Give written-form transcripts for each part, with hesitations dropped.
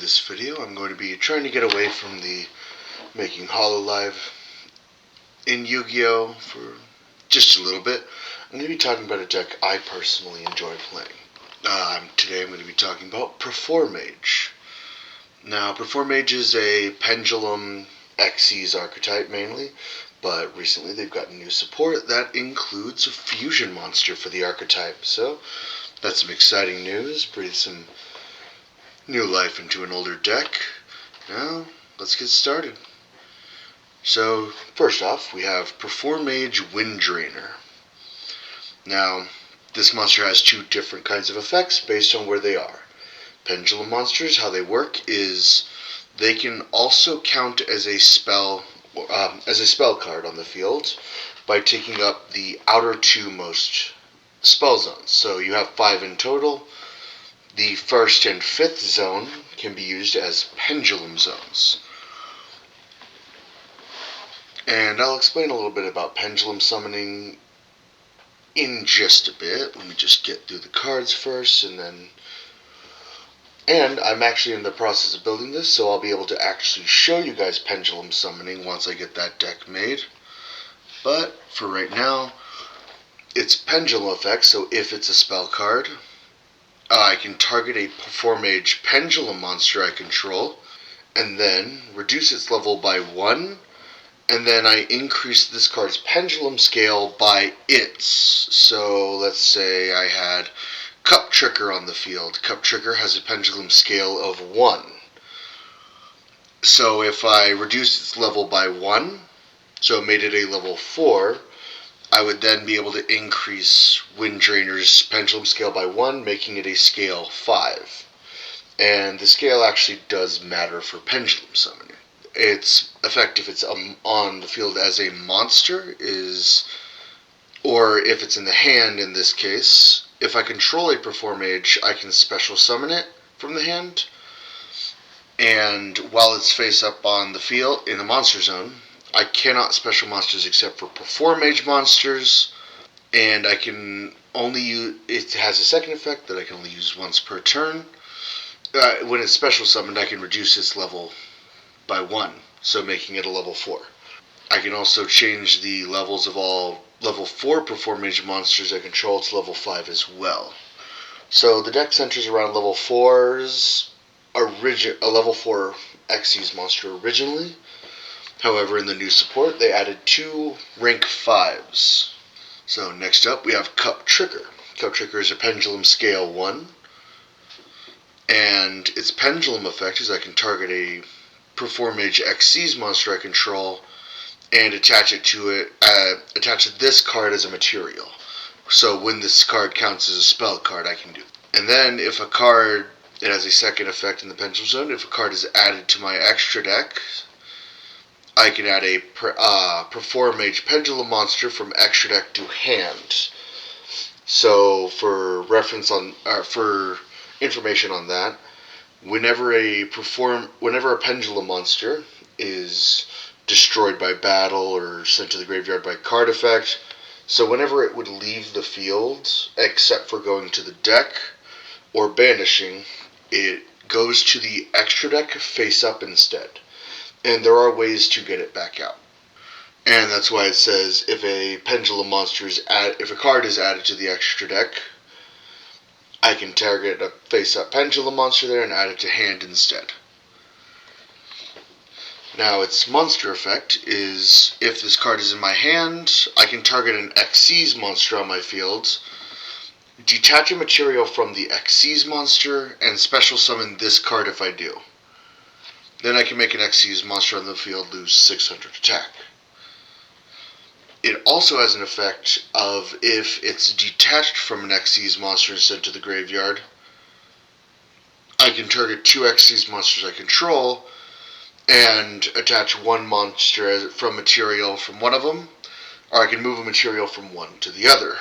this video, I'm going to be trying to get away from the making Hololive in Yu-Gi-Oh! For just a little bit. I'm going to be talking about a deck I personally enjoy playing. Today I'm going to be talking about Performage. Now, Performage is a Pendulum Xyz archetype mainly, but recently they've gotten new support that includes a fusion monster for the archetype. So that's some exciting news. Breathe some new life into an older deck. Now, let's get started. So, first off, we have Performage Winddrainer. Now, this monster has two different kinds of effects based on where they are. Pendulum monsters, how they work is they can also count as a spell card on the field by taking up the outer two most spell zones. So you have 5 in total. The first and fifth zone can be used as pendulum zones. And I'll explain a little bit about pendulum summoning in just a bit. Let me just get through the cards first, and I'm actually in the process of building this, so I'll be able to actually show you guys pendulum summoning once I get that deck made. But for right now, it's pendulum effect, so if it's a spell card, I can target a Performage Pendulum monster I control, and then reduce its level by 1, and then I increase this card's pendulum scale by its. So let's say I had Cup Tricker on the field. Cup Tricker has a pendulum scale of 1. So if I reduce its level by 1, so it made it a level 4, I would then be able to increase Winddrainer's pendulum scale by 1, making it a scale 5. And the scale actually does matter for pendulum summoning. Its effect, if it's on the field as a monster, or if it's in the hand in this case, if I control a Performage, I can special summon it from the hand. And while it's face up on the field in the monster zone, I cannot special monsters except for Performage monsters, and I can only use, it has a second effect that I can only use once per turn. When it's special summoned, I can reduce its level by 1, so making it a level 4. I can also change the levels of all level 4 Performage monsters I control to level 5 as well. So the deck centers around level 4's a level 4 Xyz monster originally. However, in the new support, they added 2 rank 5s. So next up, we have Cup Tricker. Cup Tricker is a pendulum scale 1. And its pendulum effect is I can target a Performage Xyz monster I control and attach this card as a material. So when this card counts as a spell card, I can do. And then if a card, it has a second effect in the pendulum zone, if a card is added to my extra deck, I can add a Performage Pendulum monster from extra deck to hand. So for information on that, whenever a Pendulum monster is destroyed by battle or sent to the graveyard by card effect, so whenever it would leave the field, except for going to the deck or banishing, it goes to the extra deck face up instead. And there are ways to get it back out. And that's why it says if a pendulum monster if a card is added to the extra deck, I can target a face-up pendulum monster there and add it to hand instead. Now its monster effect is if this card is in my hand, I can target an Xyz monster on my field, detach a material from the Xyz monster, and special summon this card if I do. Then I can make an Xyz monster on the field lose 600 attack. It also has an effect of if it's detached from an Xyz monster and sent to the graveyard, I can target 2 Xyz monsters I control and attach 1 monster from material from one of them, or I can move a material from one to the other.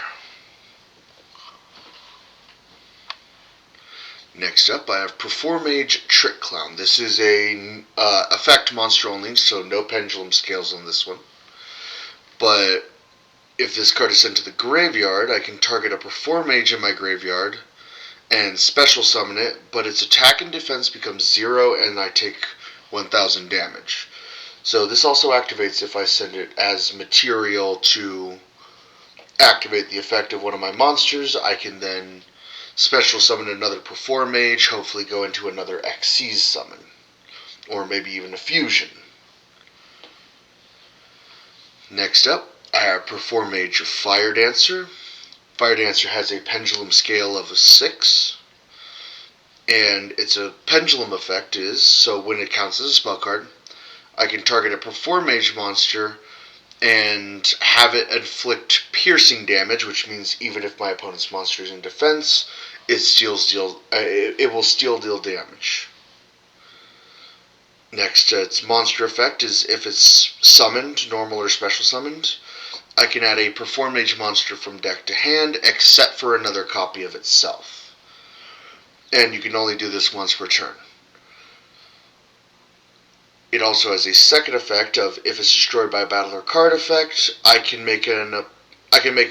Next up, I have Performage Trick Clown. This is a effect monster only, so no pendulum scales on this one. But if this card is sent to the graveyard, I can target a Performage in my graveyard and special summon it, but its attack and defense becomes 0 and I take 1000 damage. So this also activates if I send it as material to activate the effect of one of my monsters. I can then special summon another Performage, hopefully go into another Xyz summon, or maybe even a fusion. Next up, I have Performage Fire Dancer. Fire Dancer has a pendulum scale of 6, and its a pendulum effect is, so when it counts as a spell card, I can target a Performage monster and have it inflict piercing damage, which means even if my opponent's monster is in defense, it will still deal damage. Next, its monster effect is if it's summoned, normal or special summoned, I can add a Performage monster from deck to hand, except for another copy of itself. And you can only do this once per turn. It also has a second effect of if it's destroyed by a battle or card effect, I can make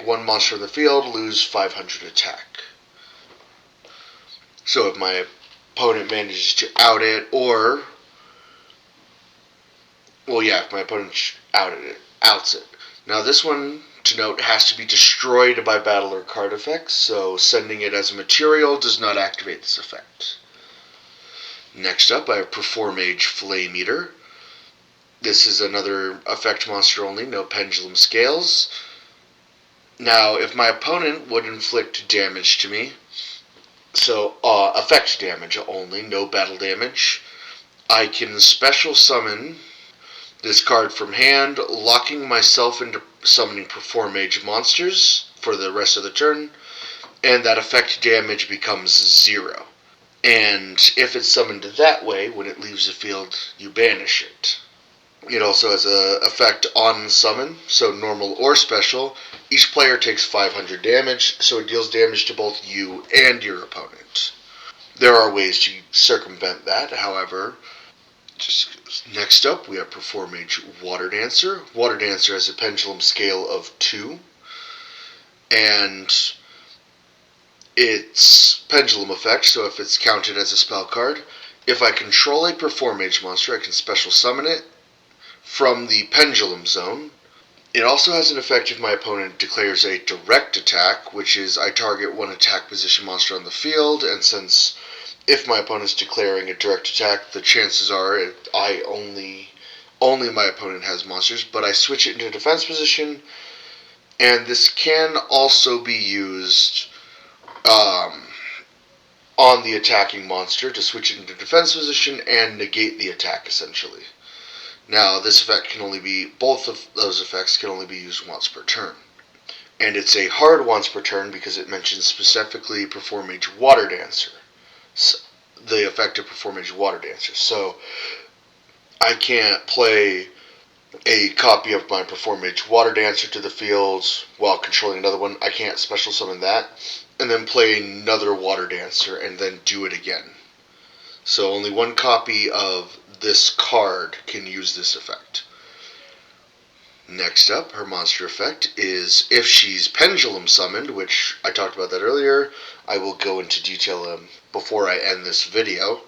one monster in the field lose 500 attack. So if my opponent manages to out it, or if my opponent outs it. Now this one, to note, has to be destroyed by battle or card effects, so sending it as a material does not activate this effect. Next up, I have Performage Flame Eater. This is another effect monster only, no pendulum scales. Now, if my opponent would inflict damage to me, so effect damage only, no battle damage, I can special summon this card from hand, locking myself into summoning Performage monsters for the rest of the turn, and that effect damage becomes 0. And if it's summoned that way, when it leaves the field, you banish it. It also has an effect on summon, so normal or special. Each player takes 500 damage, so it deals damage to both you and your opponent. There are ways to circumvent that, however. Next up, we have Performage Water Dancer. Water Dancer has a pendulum scale of 2, and its pendulum effect, so if it's counted as a spell card, if I control a Performage monster, I can special summon it from the pendulum zone. It also has an effect if my opponent declares a direct attack, which is I target one attack position monster on the field, and since if my opponent's declaring a direct attack, the chances are only my opponent has monsters, but I switch it into defense position, and this can also be used on the attacking monster to switch it into defense position and negate the attack, essentially. Now, both of those effects can only be used once per turn. And it's a hard once per turn because it mentions specifically Performage Water Dancer. The effect of Performage Water Dancer. So, I can't play a copy of my Performage Water Dancer to the field while controlling another one. I can't special summon that and then play another Water Dancer and then do it again. So only one copy of this card can use this effect. Next up, her monster effect is if she's pendulum summoned, which I talked about that earlier. I will go into detail before I end this video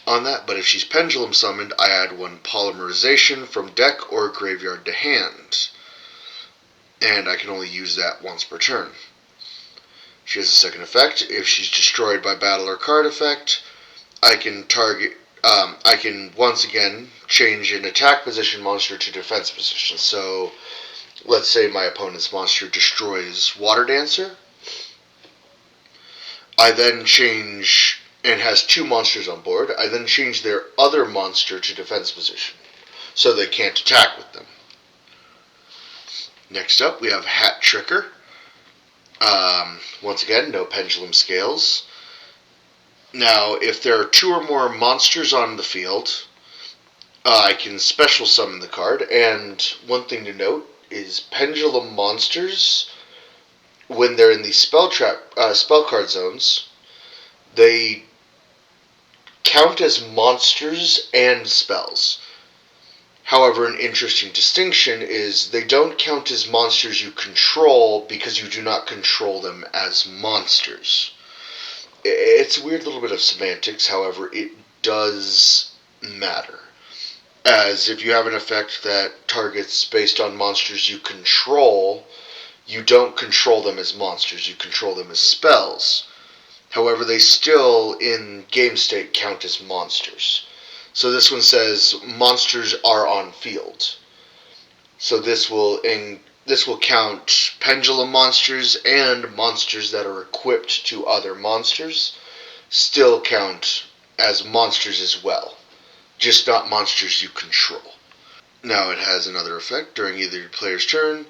on that, but if she's pendulum summoned, I add one polymerization from deck or graveyard to hand, and I can only use that once per turn. She has a second effect. If she's destroyed by battle or card effect, I can once again change an attack position monster to defense position. So, let's say my opponent's monster destroys Water Dancer. I then change, and has 2 monsters on board, I then change their other monster to defense position, so they can't attack with them. Next up, we have Hat Tricker. Once again, no pendulum scales. Now, if there are 2 or more monsters on the field, I can special summon the card, and one thing to note is pendulum monsters, when they're in the spell card zones, they count as monsters and spells. However, an interesting distinction is they don't count as monsters you control because you do not control them as monsters. It's a weird little bit of semantics, however, it does matter. As if you have an effect that targets based on monsters you control, you don't control them as monsters, you control them as spells. However, they still, in game state, count as monsters. So this one says monsters are on field. So this will count pendulum monsters and monsters that are equipped to other monsters. Still count as monsters as well, just not monsters you control. Now it has another effect during either player's turn.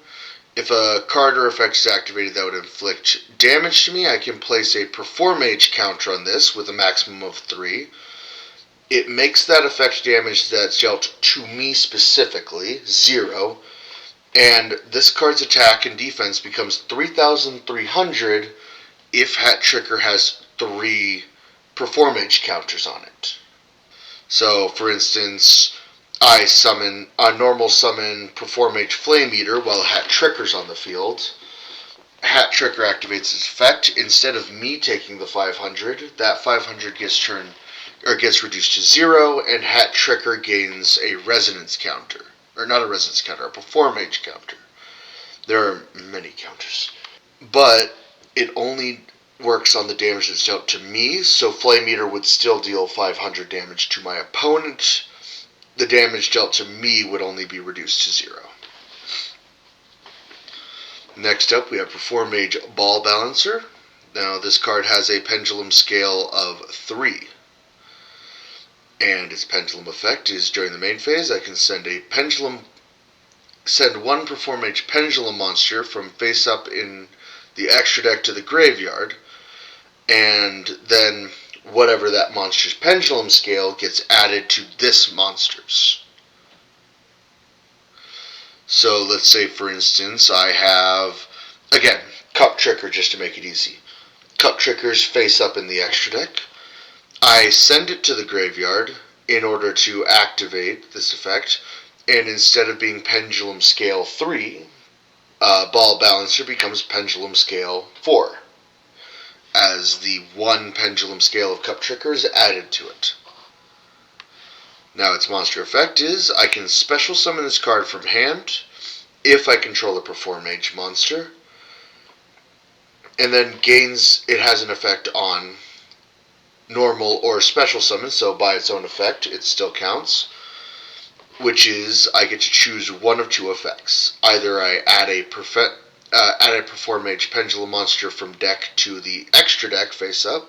If a card or effect is activated that would inflict damage to me, I can place a Performage counter on this with a maximum of 3. It makes that effect damage that's dealt to me specifically 0, and this card's attack and defense becomes 3,300 if Hat Tricker has 3 Performage counters on it. So, for instance, I normal summon Performage Flame Eater while Hat Tricker's on the field. Hat Tricker activates its effect. Instead of me taking the 500, that 500 gets reduced to 0, and Hat Tricker gains a resonance counter. Or not a resonance counter, a Performage counter. There are many counters. But it only works on the damage that's dealt to me, so Flame Eater would still deal 500 damage to my opponent. The damage dealt to me would only be reduced to 0. Next up, we have Performage Ball Balancer. Now, this card has a pendulum scale of 3. And its pendulum effect is during the main phase, I can send one Performage Pendulum monster from face up in the extra deck to the graveyard, and then whatever that monster's pendulum scale gets added to this monster's. So let's say, for instance, I have, again, Cup Tricker just to make it easy. Cup Tricker's face up in the extra deck. I send it to the graveyard in order to activate this effect, and instead of being Pendulum Scale 3, Ball Balancer becomes Pendulum Scale 4, as the 1 Pendulum Scale of Cup Tricker is added to it. Now its monster effect is, I can special summon this card from hand if I control a Performage monster, and then it has an effect on normal or special summon, so by its own effect it still counts, which is I get to choose one of 2 effects. Either I add a Performage Pendulum monster from deck to the extra deck face up,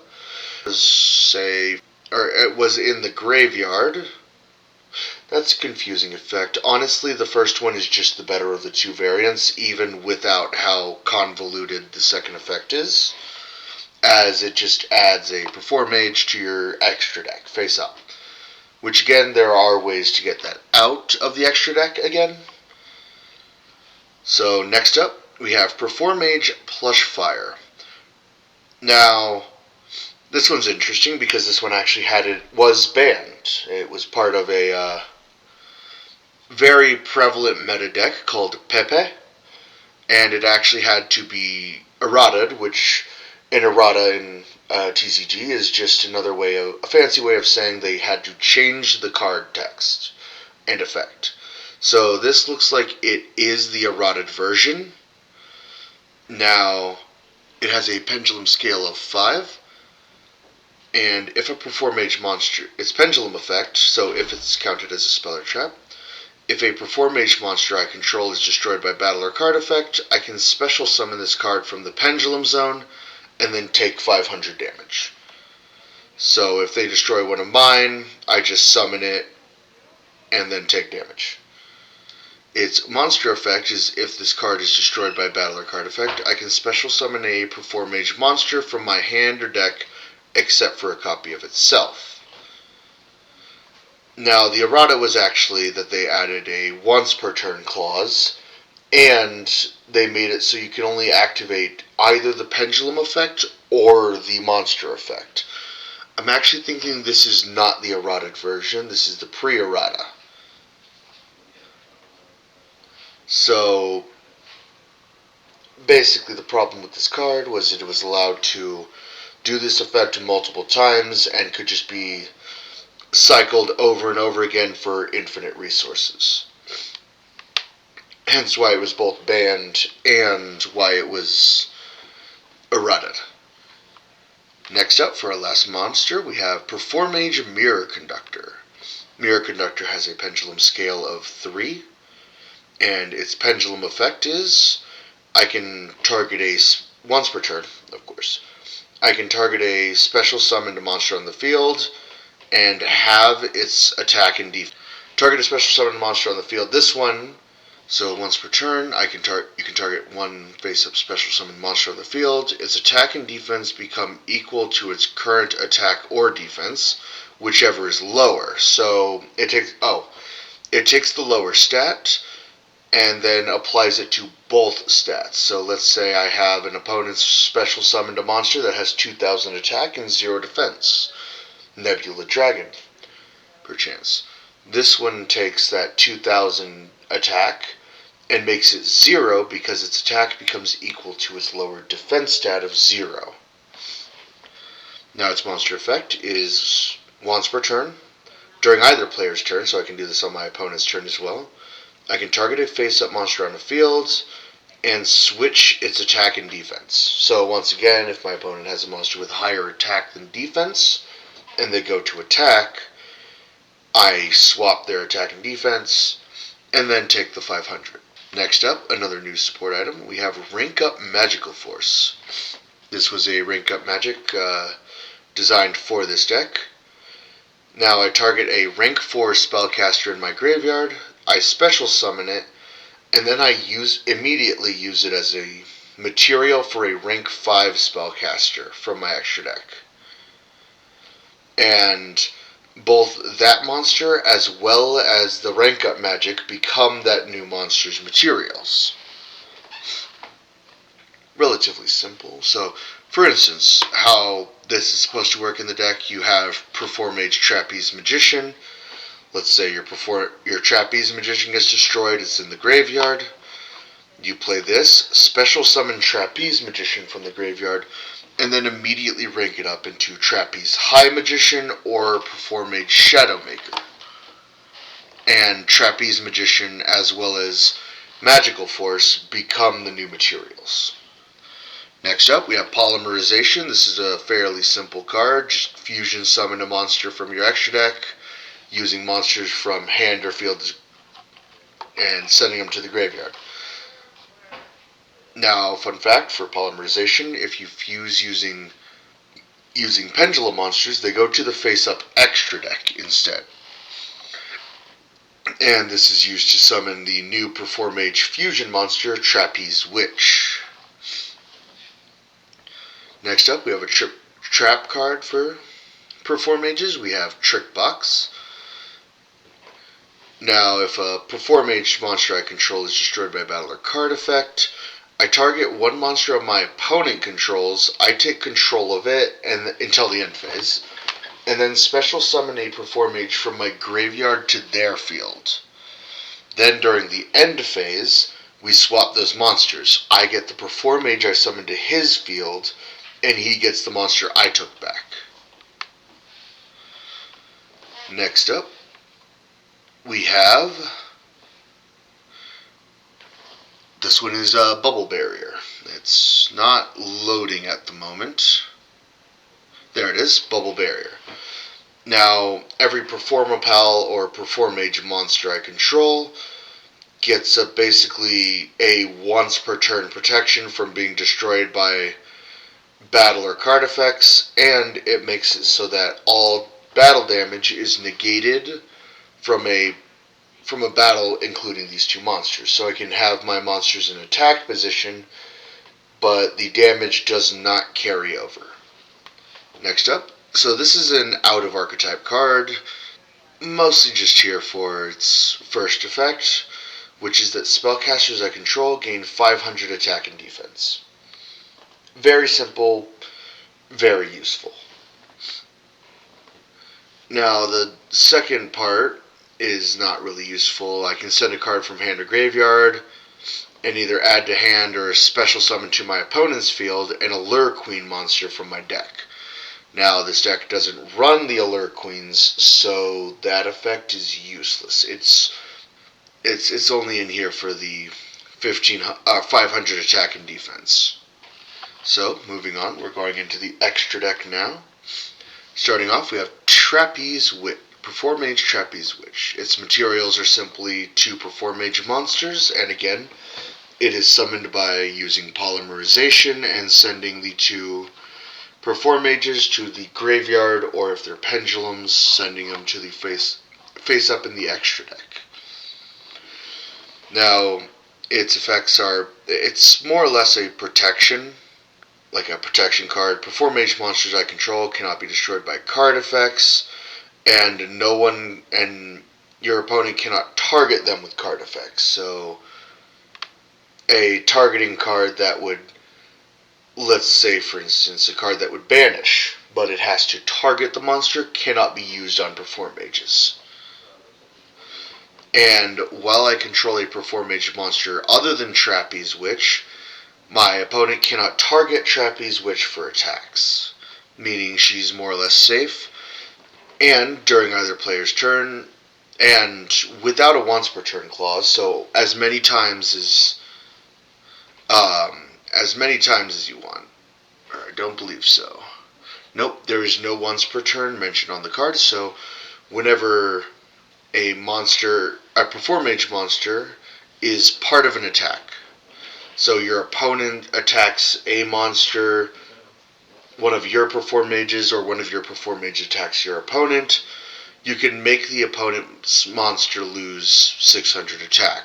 it was in the graveyard. That's a confusing effect. Honestly, the first one is just the better of the 2 variants, even without how convoluted the second effect is, as it just adds a Performage to your extra deck face up. Which, again, there are ways to get that out of the extra deck again. So, next up, we have Performage Plush Fire. Now, this one's interesting because this one actually was banned. It was part of a very prevalent meta deck called Pepe, and it actually had to be errataed, which an errata in TCG is just a fancy way of saying they had to change the card text and effect. So this looks like it is the errated version. Now, it has a pendulum scale of 5, and if a Performage monster, its pendulum effect, so if it's counted as a spell or trap, if a Performage monster I control is destroyed by battle or card effect, I can special summon this card from the pendulum zone and then take 500 damage. So if they destroy one of mine, I just summon it and then take damage. Its monster effect is if this card is destroyed by battle or card effect, I can special summon a Performage monster from my hand or deck except for a copy of itself. Now, the errata was actually that they added a once per turn clause, and they made it so you can only activate either the pendulum effect or the monster effect. I'm actually thinking this is not the errated version, this is the pre-errata. So, basically the problem with this card was that it was allowed to do this effect multiple times and could just be cycled over and over again for infinite resources. Hence why it was both banned and why it was errata. Next up, for our last monster, we have Performage Mirror Conductor. Mirror Conductor has a pendulum scale of 3, and its pendulum effect is I can target once per turn, of course. I can target a special summoned monster on the field and have its attack and defense. Target a special summoned monster on the field. This one, so once per turn, you can target one face-up special summoned monster on the field. Its attack and defense become equal to its current attack or defense, whichever is lower. So it takes the lower stat and then applies it to both stats. So let's say I have an opponent's special summoned a monster that has 2,000 attack and 0 defense. Nebula Dragon, perchance. This one takes that 2,000 attack and makes it 0 because its attack becomes equal to its lower defense stat of 0. Now its monster effect is once per turn, during either player's turn, so I can do this on my opponent's turn as well. I can target a face-up monster on the field and switch its attack and defense. So once again, if my opponent has a monster with higher attack than defense, and they go to attack, I swap their attack and defense, and then take the 500. Next up, another new support item, we have Rank Up Magical Force. This was a Rank Up Magic designed for this deck. Now I target a rank 4 spellcaster in my graveyard, I special summon it, and then I immediately use it as a material for a rank 5 spellcaster from my extra deck. And both that monster as well as the rank up magic become that new monster's materials. Relatively simple. So, for instance, how this is supposed to work in the deck, you have Performage Trapeze Magician. Let's say your Trapeze Magician gets destroyed, it's in the graveyard. You play this, special summon Trapeze Magician from the graveyard, and then immediately rank it up into Trapeze High Magician or Performage Shadow Maker. And Trapeze Magician as well as Magical Force become the new materials. Next up, we have Polymerization. This is a fairly simple card. Just fusion summon a monster from your extra deck, using monsters from hand or field and sending them to the graveyard. Now, fun fact for Polymerization, if you fuse using Pendulum monsters, they go to the face-up extra deck instead. And this is used to summon the new Performage fusion monster, Trapeze Witch. Next up, we have a trap card for Performages. We have Trick Box. Now, if a Performage monster I control is destroyed by a battle or card effect, I target one monster of my opponent controls, I take control of it until the end phase, and then special summon a Performage from my graveyard to their field. Then during the end phase, we swap those monsters. I get the Performage I summoned to his field, and he gets the monster I took back. Next up, we have, this one is a Bubble Barrier. It's not loading at the moment. There it is, Bubble Barrier. Now, every Performapal or Performage monster I control gets basically a once per turn protection from being destroyed by battle or card effects, and it makes it so that all battle damage is negated from a battle including these two monsters. So I can have my monsters in attack position, but the damage does not carry over. Next up, so this is an out of archetype card, mostly just here for its first effect, which is that spellcasters I control gain 500 attack and defense. Very simple, very useful. Now, the second part is not really useful. I can send a card from hand or graveyard and either add to hand or special summon to my opponent's field and a Lure Queen monster from my deck. Now, this deck doesn't run the Alert Queens, so that effect is useless. It's only in here for the 500 attack and defense. So, moving on, we're going into the extra deck now. Starting off, we have Performage Trapeze Witch. Its materials are simply 2 Performage monsters, and again, it is summoned by using polymerization and sending the 2 Performages to the graveyard, or if they're pendulums, sending them to the face up in the extra deck. Now, its effects are, it's more or less a protection, like a protection card. Performage monsters I control cannot be destroyed by card effects, and your opponent cannot target them with card effects. So, a targeting card that would, let's say for instance, a card that would banish, but it has to target the monster, cannot be used on Performages. And while I control a Performage monster other than Trapeze Witch, my opponent cannot target Trapeze Witch for attacks, meaning she's more or less safe, and during either player's turn, and without a once per turn clause, so as many times as you want. Or I don't believe so. Nope, there is no once per turn mentioned on the card, so whenever a Performage monster is part of an attack, so your opponent attacks a monster, one of your Performages, or one of your Performage attacks your opponent, you can make the opponent's monster lose 600 attack,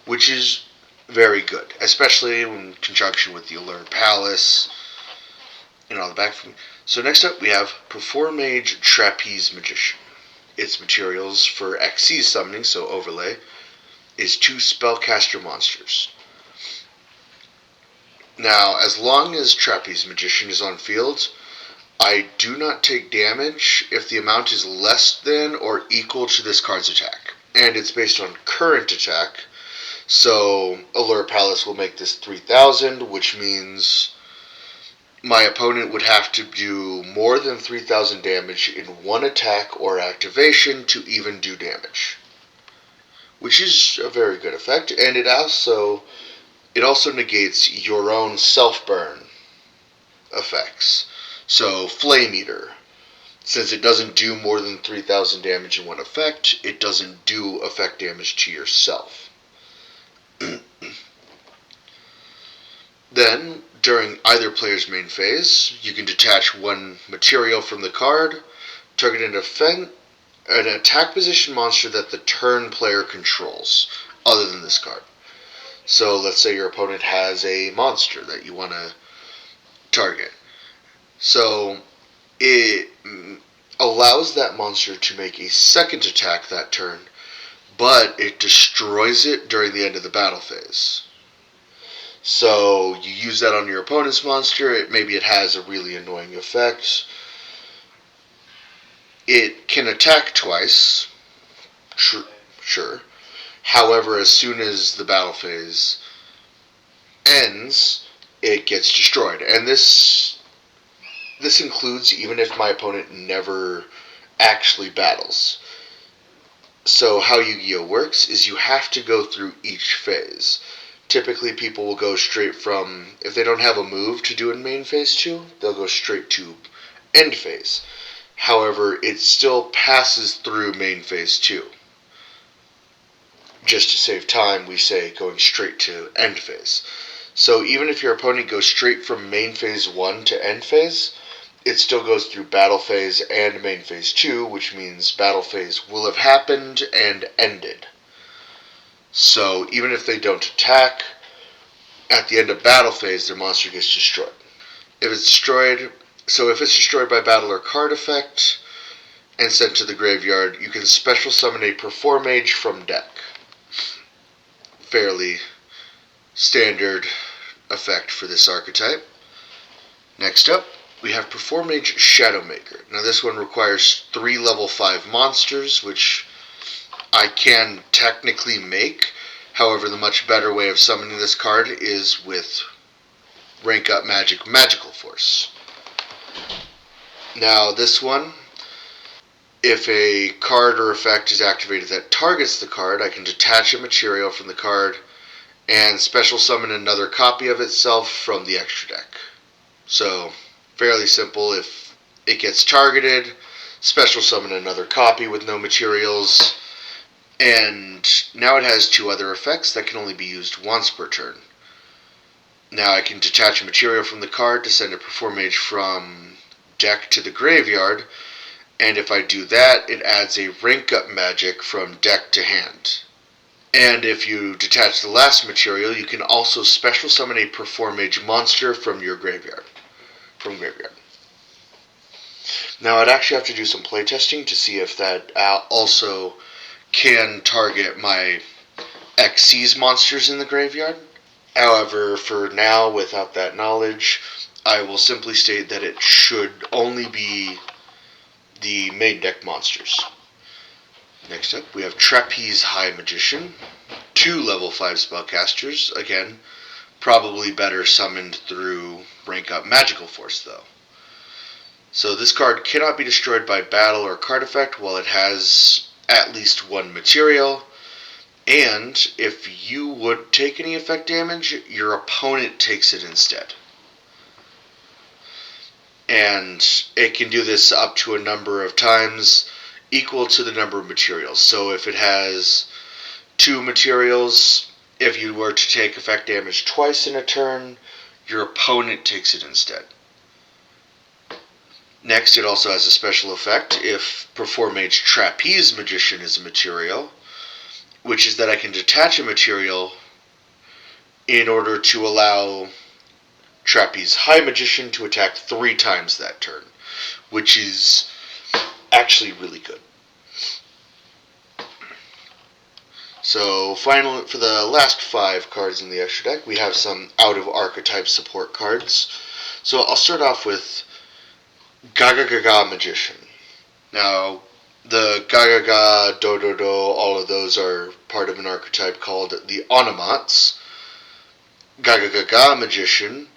which is very good, especially in conjunction with the Alert Palace and all the back. So next up we have Performage Trapeze Magician. Its materials for Xyz summoning, so overlay, is 2 spellcaster monsters. Now, as long as Trapeze Magician is on field, I do not take damage if the amount is less than or equal to this card's attack. And it's based on current attack, so Alert Palace will make this 3,000, which means my opponent would have to do more than 3,000 damage in one attack or activation to even do damage, which is a very good effect. And it also negates your own self-burn effects. So Flame Eater, since it doesn't do more than 3,000 damage in one effect, it doesn't do effect damage to yourself. Then, during either player's main phase, you can detach 1 material from the card, target an attack position monster that the turn player controls, other than this card. So let's say your opponent has a monster that you want to target. So it allows that monster to make a second attack that turn, but it destroys it during the end of the battle phase. So you use that on your opponent's monster, maybe it has a really annoying effect. It can attack twice, sure. However, as soon as the battle phase ends, it gets destroyed. And this includes even if my opponent never actually battles. So how Yu-Gi-Oh! Works is you have to go through each phase. Typically people will go straight from, if they don't have a move to do in main phase 2, they'll go straight to end phase. However, it still passes through main phase 2. Just to save time, we say going straight to end phase. So even if your opponent goes straight from main phase 1 to end phase, it still goes through battle phase and main phase 2, which means battle phase will have happened and ended. So even if they don't attack, at the end of battle phase, their monster gets destroyed. If it's destroyed by battle or card effect and sent to the graveyard, you can special summon a Performage from deck. Fairly standard effect for this archetype. Next up, we have Performage Shadowmaker. Now this one requires 3 level 5 monsters, which I can technically make. However, the much better way of summoning this card is with rank up magical force. Now this one, if a card or effect is activated that targets the card, I can detach a material from the card and special summon another copy of itself from the extra deck. So, fairly simple. If it gets targeted, special summon another copy with no materials, and now it has two other effects that can only be used once per turn. Now I can detach a material from the card to send a Performage from deck to the graveyard, and if I do that, it adds a rank up magic from deck to hand. And if you detach the last material, you can also special summon a Performage monster from your graveyard. Now I'd actually have to do some playtesting to see if that also can target my Xyz monsters in the graveyard. However, for now, without that knowledge, I will simply state that it should only be the main deck monsters. Next up, we have Trapeze High Magician, 2 level 5 spellcasters, again, probably better summoned through rank up Magical Force though. So this card cannot be destroyed by battle or card effect while it has at least one material, and if you would take any effect damage, your opponent takes it instead. And it can do this up to a number of times equal to the number of materials. So if it has 2 materials, if you were to take effect damage twice in a turn, your opponent takes it instead. Next, it also has a special effect if Performage Trapeze Magician is a material, which is that I can detach a material in order to allow Trapeze High Magician to attack 3 times that turn, which is actually really good. So finally, for the last 5 cards in the extra deck, we have some out of archetype support cards. So I'll start off with Gaga Magician. Now, the Gaga, Do, all of those are part of an archetype called the Onomats. Gaga Magician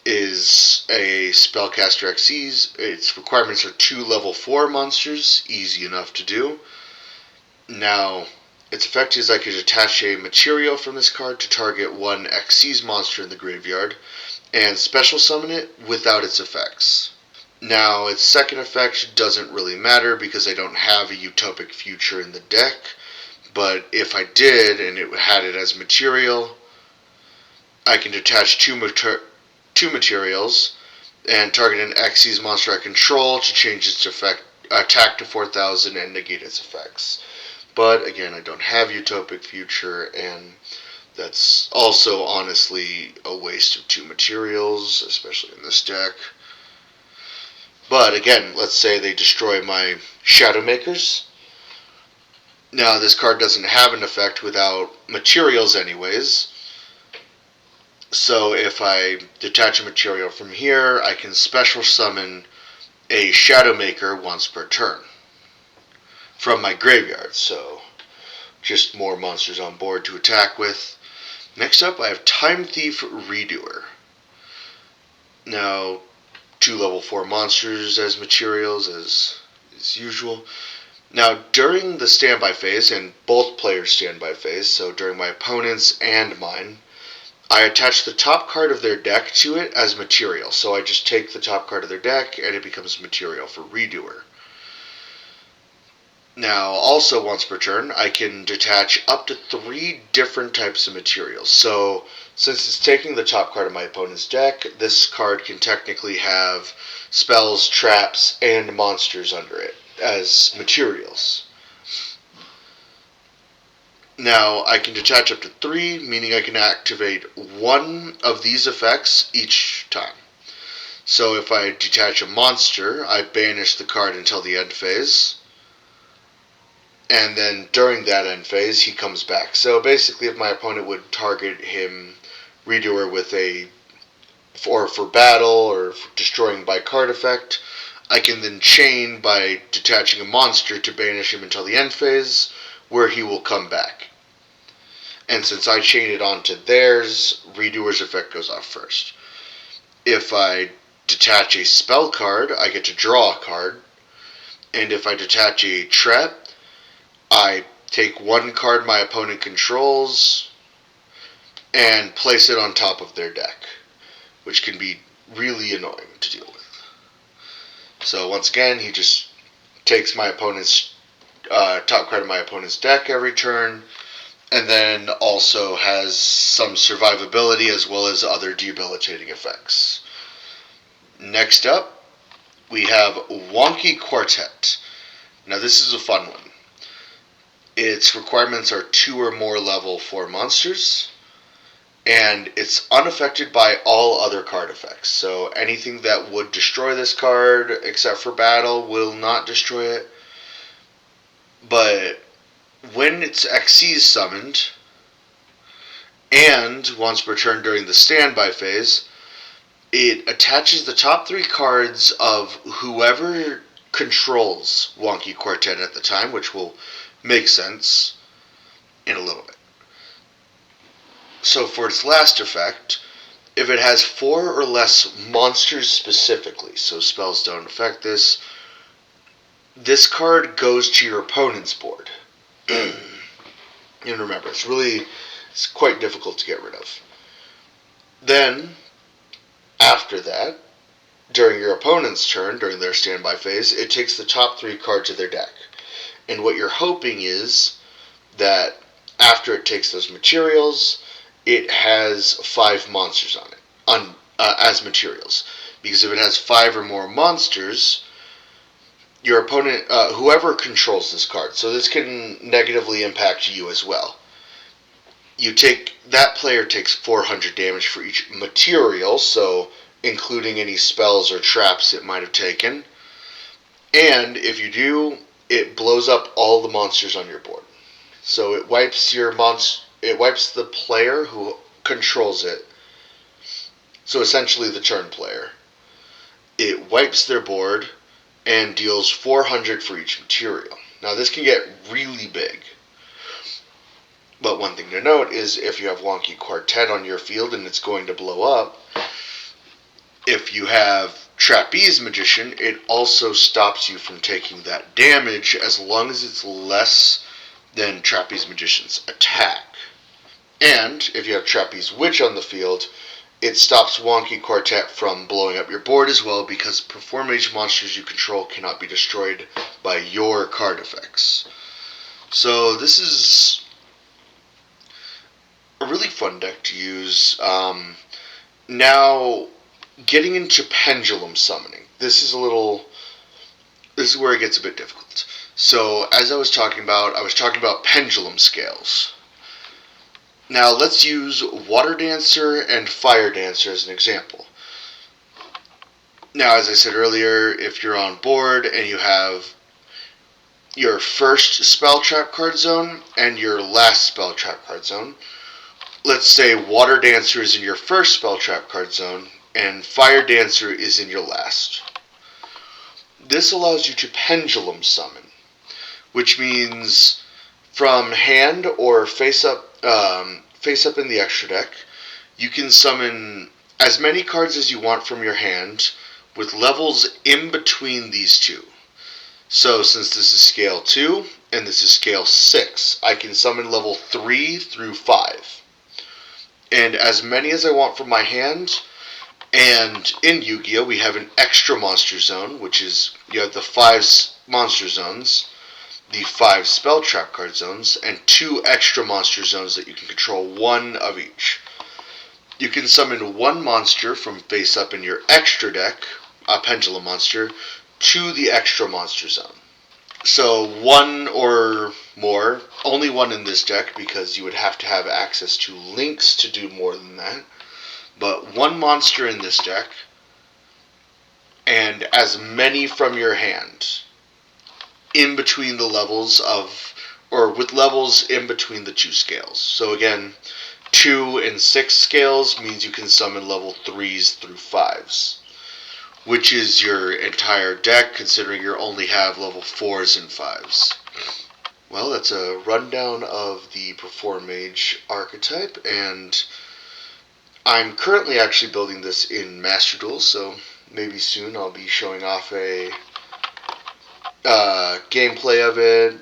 is a spellcaster Xyz. Its requirements are 2 level 4 monsters, easy enough to do. Now, its effect is I could attach a material from this card to target one Xyz monster in the graveyard, and special summon it without its effects. Now, its second effect doesn't really matter because I don't have a Utopic Future in the deck, but if I did and it had it as material, I can detach two materials and target an Xyz monster I control to change its attack to 4,000 and negate its effects. But again, I don't have Utopic Future, and that's also honestly a waste of 2 materials, especially in this deck. But again, let's say they destroy my Shadowmakers. Now, this card doesn't have an effect without materials anyways. So if I detach a material from here, I can special summon a Shadowmaker once per turn from my graveyard. So just more monsters on board to attack with. Next up, I have Time Thief Redoer. Now, 2 level 4 monsters as materials as usual. Now, during the standby phase, and both players' standby phase, so during my opponent's and mine, I attach the top card of their deck to it as material. So I just take the top card of their deck and it becomes material for Redoer. Now, also once per turn, I can detach up to 3 different types of materials. So, since it's taking the top card of my opponent's deck, this card can technically have spells, traps, and monsters under it as materials. Now, I can detach up to 3, meaning I can activate 1 of these effects each time. So if I detach a monster, I banish the card until the end phase. And then during that end phase, he comes back. So basically, if my opponent would target him, Redoer, with for battle or for destroying by card effect, I can then chain by detaching a monster to banish him until the end phase, where he will come back. And since I chain it onto theirs, Redoer's effect goes off first. If I detach a spell card, I get to draw a card. And if I detach a trap, I take one card my opponent controls and place it on top of their deck, which can be really annoying to deal with. So once again, he just takes my opponent's top card of my opponent's deck every turn, and then also has some survivability as well as other debilitating effects. Next up, we have Wonky Quartet. Now this is a fun one. Its requirements are 2 or more level 4 monsters, and it's unaffected by all other card effects. So anything that would destroy this card, except for battle, will not destroy it. But when its Xyz is summoned, and once per turn during the standby phase, it attaches the top 3 cards of whoever controls Wonky Quartet at the time, which will make sense in a little bit. So for its last effect, if it has 4 or less monsters specifically, so spells don't affect this, this card goes to your opponent's board. And remember, it's quite difficult to get rid of. Then, after that, during your opponent's turn, during their standby phase, it takes the top 3 cards of their deck. And what you're hoping is that after it takes those materials, it has 5 monsters on it, as materials. Because if it has 5 or more monsters, your opponent, whoever controls this card, so this can negatively impact you as well. That player takes 400 damage for each material, so including any spells or traps it might have taken. And if you do, it blows up all the monsters on your board. So it wipes the player who controls it. So essentially the turn player. It wipes their board and deals 400 for each material. Now this can get really big. But one thing to note is if you have Wonky Quartet on your field and it's going to blow up, if you have Trapeze Magician, it also stops you from taking that damage as long as it's less than Trapeze Magician's attack. And if you have Trapeze Witch on the field, it stops Wonky Quartet from blowing up your board as well, because Performage monsters you control cannot be destroyed by your card effects. So this is a really fun deck to use. Now, getting into Pendulum summoning. This is where it gets a bit difficult. So, as I was talking about Pendulum scales. Now, let's use Water Dancer and Fire Dancer as an example. Now, as I said earlier, if you're on board and you have your first spell trap card zone and your last spell trap card zone, let's say Water Dancer is in your first spell trap card zone and Fire Dancer is in your last. This allows you to Pendulum summon, which means from hand or face up in the extra deck, you can summon as many cards as you want from your hand with levels in between these two. So since this is scale 2 and this is scale 6, I can summon level 3 through 5. And as many as I want from my hand. And in Yu-Gi-Oh! We have an extra monster zone, which is, you have the 5 monster zones, the 5 spell trap card zones, and 2 extra monster zones that you can control, 1 of each. You can summon 1 monster from face up in your extra deck, a Pendulum monster, to the extra monster zone. So 1 or more, only 1 in this deck because you would have to have access to links to do more than that. But 1 monster in this deck, and as many from your hand, in between the levels of, or with levels in between the 2 scales. So again, 2 and 6 scales means you can summon level 3s through 5s, which is your entire deck, considering you only have level 4s and 5s. Well, that's a rundown of the Performage archetype, and I'm currently actually building this in Master Duel, so maybe soon I'll be showing off a gameplay of it,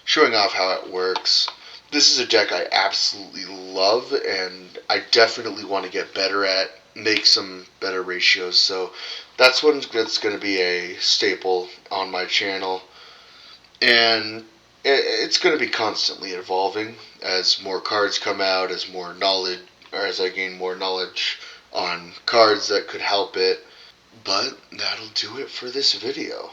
showing off how it works. This is a deck I absolutely love, and I definitely want to get better at, make some better ratios. So that's one that's going to be a staple on my channel, and it's going to be constantly evolving as more cards come out, as more knowledge, or as I gain more knowledge on cards that could help it. But that'll do it for this video.